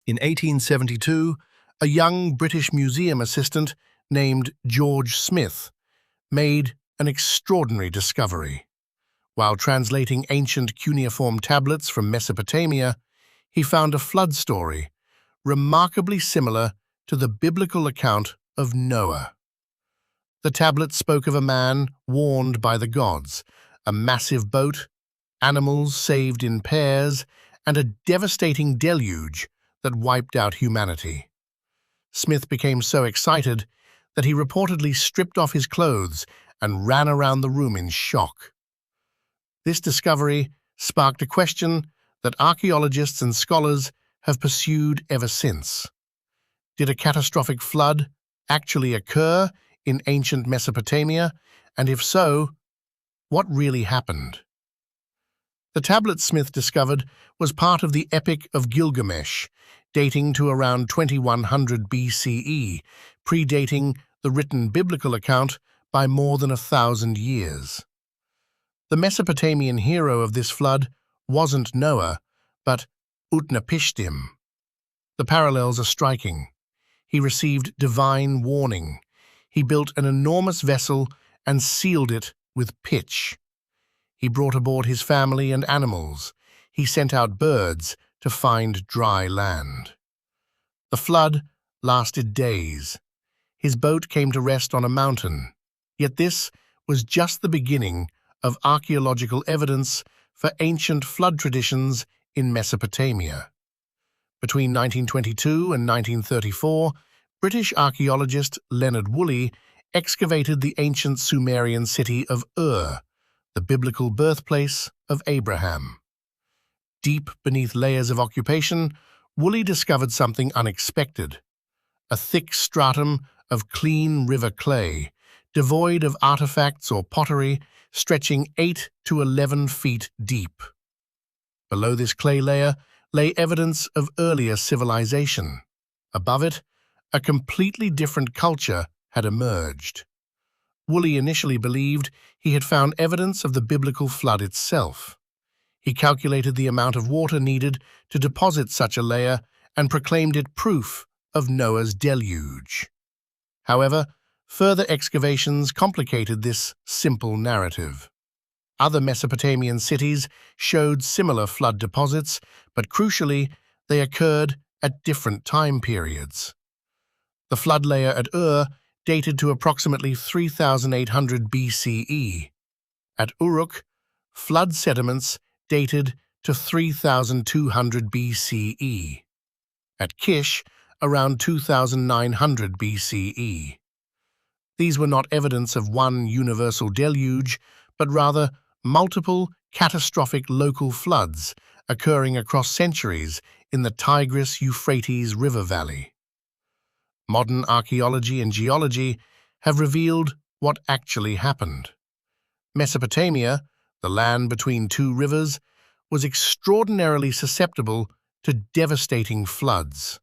In 1872, a young British museum assistant named George Smith made an extraordinary discovery. While translating ancient cuneiform tablets from Mesopotamia, he found a flood story remarkably similar to the biblical account of Noah. The tablets spoke of a man warned by the gods, a massive boat, animals saved in pairs, and a devastating deluge that wiped out humanity. Smith became so excited that he reportedly stripped off his clothes and ran around the room in shock. This discovery sparked a question that archaeologists and scholars have pursued ever since. Did a catastrophic flood actually occur in ancient Mesopotamia, and if so, what really happened? The tablet Smith discovered was part of the Epic of Gilgamesh, dating to around 2100 BCE, predating the written biblical account by more than 1,000 years. The Mesopotamian hero of this flood wasn't Noah, but Utnapishtim. The parallels are striking. He received divine warning. He built an enormous vessel and sealed it with pitch. He brought aboard his family and animals. He sent out birds to find dry land. The flood lasted days. His boat came to rest on a mountain. Yet this was just the beginning of archaeological evidence for ancient flood traditions in Mesopotamia. Between 1922 and 1934, British archaeologist Leonard Woolley excavated the ancient Sumerian city of Ur, the biblical birthplace of Abraham. Deep beneath layers of occupation, Woolley discovered something unexpected: a thick stratum of clean river clay, devoid of artifacts or pottery, stretching 8 to 11 feet deep. Below this clay layer lay evidence of earlier civilization. Above it, a completely different culture had emerged. Woolley initially believed he had found evidence of the biblical flood itself. He calculated the amount of water needed to deposit such a layer and proclaimed it proof of Noah's deluge. However, further excavations complicated this simple narrative. Other Mesopotamian cities showed similar flood deposits, but crucially, they occurred at different time periods. The flood layer at Ur dated to approximately 3,800 BCE. At Uruk, flood sediments dated to 3,200 BCE. At Kish, around 2,900 BCE. These were not evidence of one universal deluge, but rather multiple catastrophic local floods occurring across centuries in the Tigris-Euphrates River Valley. Modern archaeology and geology have revealed what actually happened. Mesopotamia, the land between two rivers, was extraordinarily susceptible to devastating floods.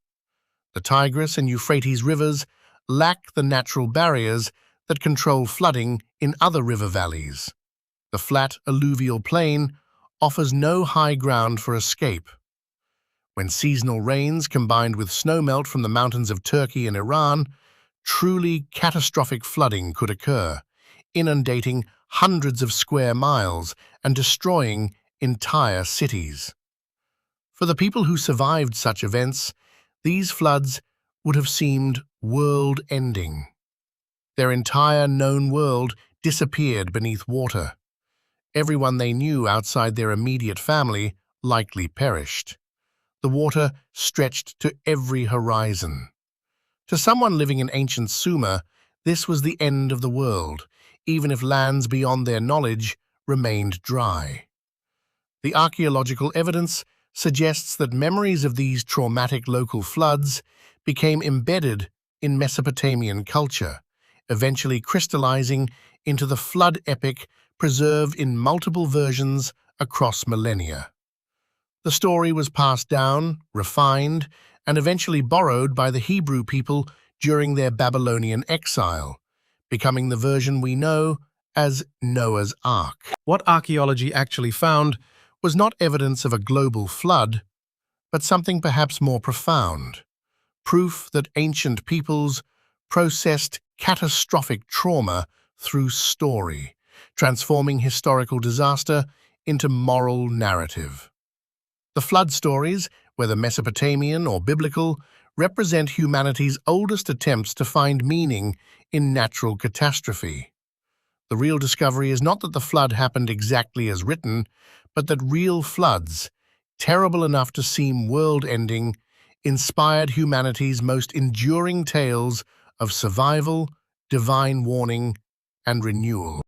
The Tigris and Euphrates rivers lack the natural barriers that control flooding in other river valleys. The flat alluvial plain offers no high ground for escape. When seasonal rains combined with snowmelt from the mountains of Turkey and Iran, truly catastrophic flooding could occur, inundating hundreds of square miles and destroying entire cities. For the people who survived such events, these floods would have seemed world-ending. Their entire known world disappeared beneath water. Everyone they knew outside their immediate family likely perished. The water stretched to every horizon. To someone living in ancient Sumer, this was the end of the world, even if lands beyond their knowledge remained dry. The archaeological evidence suggests that memories of these traumatic local floods became embedded in Mesopotamian culture, eventually crystallizing into the flood epic preserved in multiple versions across millennia. The story was passed down, refined, and eventually borrowed by the Hebrew people during their Babylonian exile, becoming the version we know as Noah's Ark. What archaeology actually found was not evidence of a global flood, but something perhaps more profound. Proof that ancient peoples processed catastrophic trauma through story, transforming historical disaster into moral narrative. The flood stories, whether Mesopotamian or biblical, represent humanity's oldest attempts to find meaning in natural catastrophe. The real discovery is not that the flood happened exactly as written, but that real floods, terrible enough to seem world-ending, inspired humanity's most enduring tales of survival, divine warning, and renewal.